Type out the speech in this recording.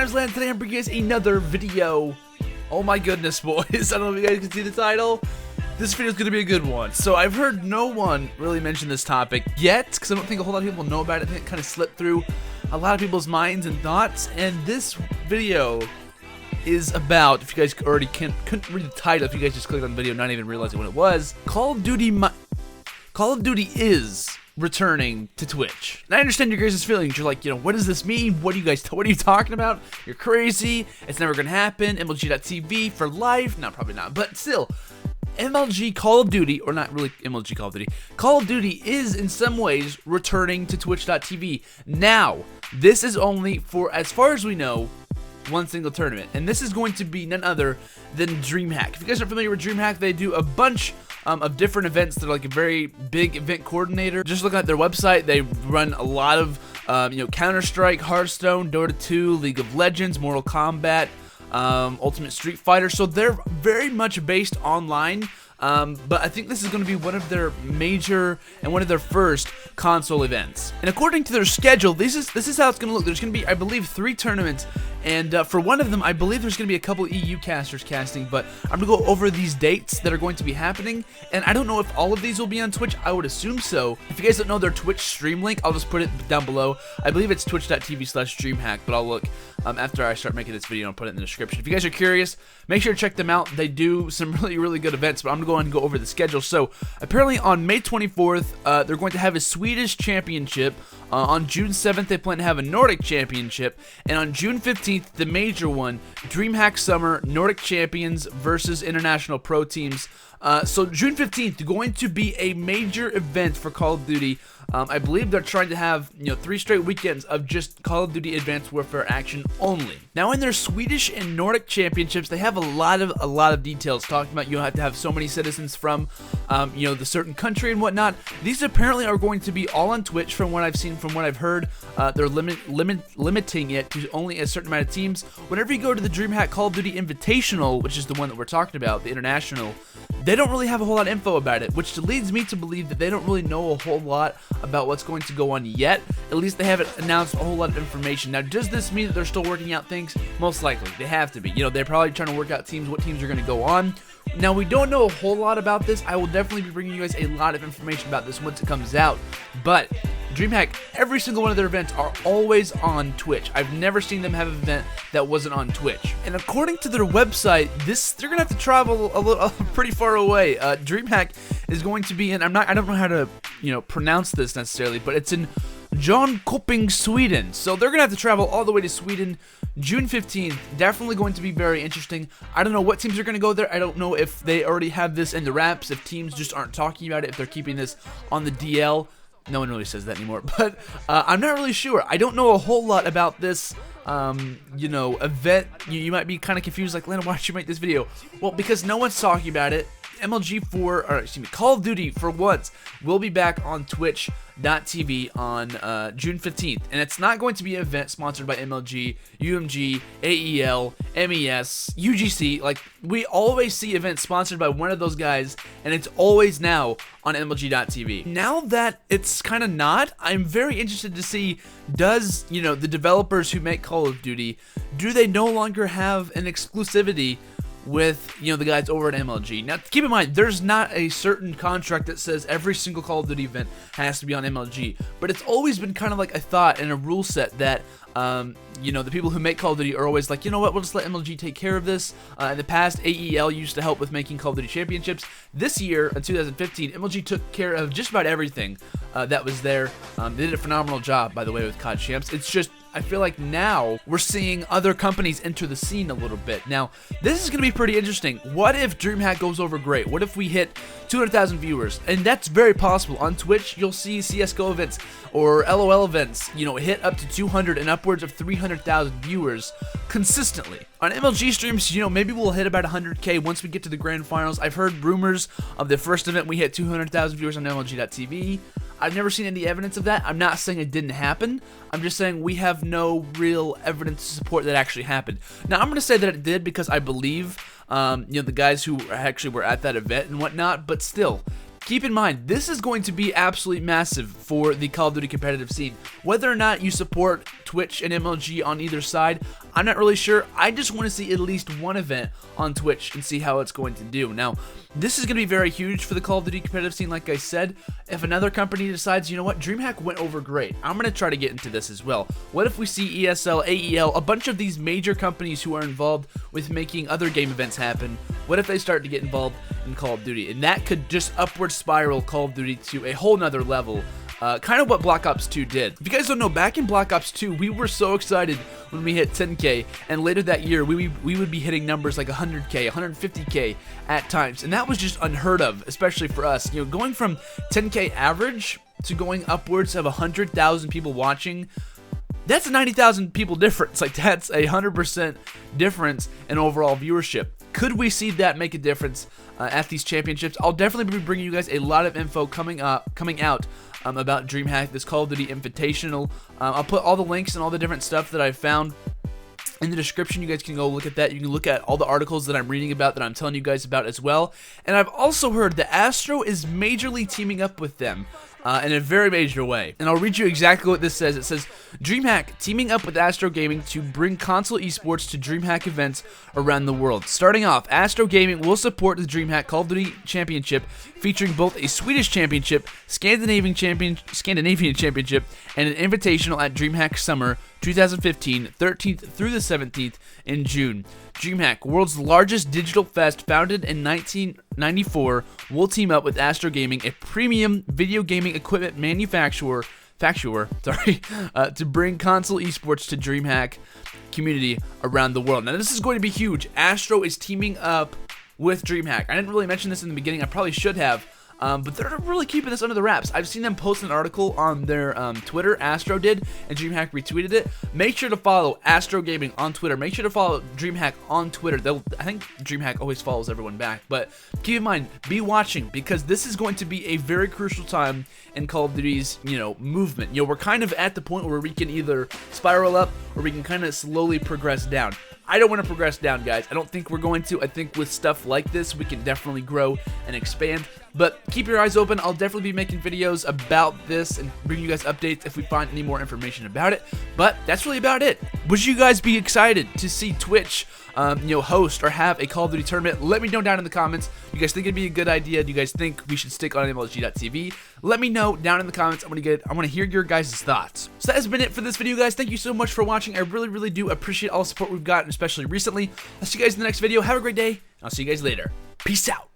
Times Land. Today I'm bringing you guys another video. Oh my goodness, boys. I don't know if you guys can see the title. This video is going to be a good one. So I've heard no one really mention this topic yet, because I don't think a whole lot of people know about it. I think it kind of slipped through a lot of people's minds and thoughts. And this video is about, if you guys already couldn't read the title, if you guys just clicked on the video not even realizing what it was, Call of Duty is returning to Twitch. And I understand your guys' feelings. You're like, what does this mean? What are you talking about? You're crazy. It's never gonna happen. MLG.TV for life. No, probably not. But still, MLG Call of Duty, or not really MLG Call of Duty, Call of Duty is in some ways returning to Twitch.tv. Now, this is only for, as far as we know, one single tournament, and this is going to be none other than Dreamhack. If you guys are familiar with Dreamhack, they do a bunch of different events. They're like a very big event coordinator. Just looking at their website, they run a lot of Counter-Strike, Hearthstone, Dota 2, League of Legends, Mortal Kombat, Ultimate Street Fighter. So they're very much based online. But I think this is going to be one of their major and one of their first console events. And according to their schedule, this is how it's going to look. There's going to be, I believe, 3 tournaments, and for one of them, I believe there's going to be a couple EU casters casting, but I'm going to go over these dates that are going to be happening, and I don't know if all of these will be on Twitch. I would assume so. If you guys don't know their Twitch stream link, I'll just put it down below. I believe it's twitch.tv/Dreamhack, but I'll look after I start making this video and put it in the description. If you guys are curious, make sure to check them out. They do some really good events, but I'm going to go ahead and go over the schedule. So apparently on May 24th, they're going to have a Swedish championship. On June 7th, they plan to have a Nordic championship, and on June 15th, the major one, Dreamhack Summer Nordic Champions versus International Pro Teams. So June 15th, going to be a major event for Call of Duty. I believe they're trying to have 3 straight weekends of just Call of Duty Advanced Warfare action only. Now in their Swedish and Nordic championships, they have a lot of details talking about you have to have so many citizens from the certain country and whatnot. These apparently are going to be all on Twitch, from what I've seen, from what I've heard. They're limiting it to only a certain amount of teams. Whenever you go to the Dreamhack Call of Duty Invitational, which is the one that we're talking about, the international, they don't really have a whole lot of info about it, which leads me to believe that they don't really know a whole lot about what's going to go on yet. At least they haven't announced a whole lot of information. Now, does this mean that they're still working out things? Most likely. They have to be. They're probably trying to work out what teams are going to go on. Now, we don't know a whole lot about this. I will definitely be bringing you guys a lot of information about this once it comes out. But Dreamhack, every single one of their events are always on Twitch. I've never seen them have an event that wasn't on Twitch. And according to their website, they're gonna have to travel pretty far away. Dreamhack is going to be in, I don't know how to pronounce this necessarily, but it's in Jönköping, Sweden. So they're gonna have to travel all the way to Sweden. June 15th, definitely going to be very interesting. I don't know what teams are going to go there. I don't know if they already have this in the wraps, if teams just aren't talking about it, if they're keeping this on the DL. No one really says that anymore, but I'm not really sure. I don't know a whole lot about this, event. You might be kind of confused, like, Landon, why did you make this video? Well, because no one's talking about it. Call of Duty, for once, will be back on Twitch.tv on June 15th. And it's not going to be an event sponsored by MLG, UMG, AEL, MES, UGC. Like, we always see events sponsored by one of those guys, and it's always now on MLG.tv. Now that it's kind of not, I'm very interested to see, does, the developers who make Call of Duty, do they no longer have an exclusivity with the guys over at MLG? Now, keep in mind, there's not a certain contract that says every single Call of Duty event has to be on MLG, but it's always been kind of like a thought and a rule set that the people who make Call of Duty are always like, we'll just let MLG take care of this. In the past, AEL used to help with making Call of Duty championships. This year, in 2015, MLG took care of just about everything that was there. They did a phenomenal job, by the way, with COD Champs. It's just, I feel like now we're seeing other companies enter the scene a little bit. Now, this is going to be pretty interesting. What if Dreamhack goes over great? What if we hit 200,000 viewers? And that's very possible. On Twitch, you'll see CSGO events or LOL events, hit up to 200 and upwards of 300,000 viewers consistently. On MLG streams, maybe we'll hit about 100K once we get to the grand finals. I've heard rumors of the first event we hit 200,000 viewers on MLG.tv. I've never seen any evidence of that. I'm not saying it didn't happen. I'm just saying we have no real evidence to support that actually happened. Now, I'm going to say that it did because I believe, the guys who actually were at that event and whatnot, but still, keep in mind, this is going to be absolutely massive for the Call of Duty competitive scene. Whether or not you support Twitch and MLG on either side, I'm not really sure. I just want to see at least one event on Twitch and see how it's going to do. Now, this is going to be very huge for the Call of Duty competitive scene, like I said. If another company decides, you know what, Dreamhack went over great, I'm going to try to get into this as well. What if we see ESL, AEL, a bunch of these major companies who are involved with making other game events happen, what if they start to get involved in Call of Duty? And that could just upward spiral Call of Duty to a whole nother level. Kind of what Black Ops 2 did. If you guys don't know, back in Black Ops 2, we were so excited when we hit 10K, and later that year, we would be hitting numbers like 100K, 150K at times, and that was just unheard of, especially for us. You know, going from 10K average to going upwards of 100,000 people watching, that's a 90,000 people difference. Like, that's a 100% difference in overall viewership. Could we see that make a difference at these championships? I'll definitely be bringing you guys a lot of info coming out about Dreamhack, this Call of Duty Invitational. I'll put all the links and all the different stuff that I've found in the description. You guys can go look at that. You can look at all the articles that I'm reading about, that I'm telling you guys about as well. And I've also heard that Astro is majorly teaming up with them in a very major way. And I'll read you exactly what this says. It says, Dreamhack teaming up with Astro Gaming to bring console esports to Dreamhack events around the world. Starting off, Astro Gaming will support the Dreamhack Call of Duty Championship, featuring both a Swedish Championship, Scandinavian Championship, and an invitational at Dreamhack Summer 2015, 13th through the 17th in June. Dreamhack, world's largest digital fest, founded in 1994, will team up with Astro Gaming, a premium video gaming equipment manufacturer, to bring console esports to Dreamhack community around the world. Now, this is going to be huge. Astro is teaming up with Dreamhack. I didn't really mention this in the beginning. I probably should have. But they're really keeping this under the wraps. I've seen them post an article on their Twitter, Astro did, and Dreamhack retweeted it. Make sure to follow Astro Gaming on Twitter. Make sure to follow Dreamhack on Twitter. I think Dreamhack always follows everyone back. But keep in mind, be watching, because this is going to be a very crucial time in Call of Duty's, movement. We're kind of at the point where we can either spiral up or we can kind of slowly progress down. I don't want to progress down, guys. I don't think we're going to. I think with stuff like this, we can definitely grow and expand. But keep your eyes open. I'll definitely be making videos about this and bring you guys updates if we find any more information about it. But that's really about it. Would you guys be excited to see Twitch, host or have a Call of Duty tournament? Let me know down in the comments. You guys think it'd be a good idea? Do you guys think we should stick on MLG.tv? Let me know down in the comments. I want to hear your guys' thoughts. So that has been it for this video, guys. Thank you so much for watching. I really, really do appreciate all the support we've gotten, especially recently. I'll see you guys in the next video. Have a great day. I'll see you guys later. Peace out.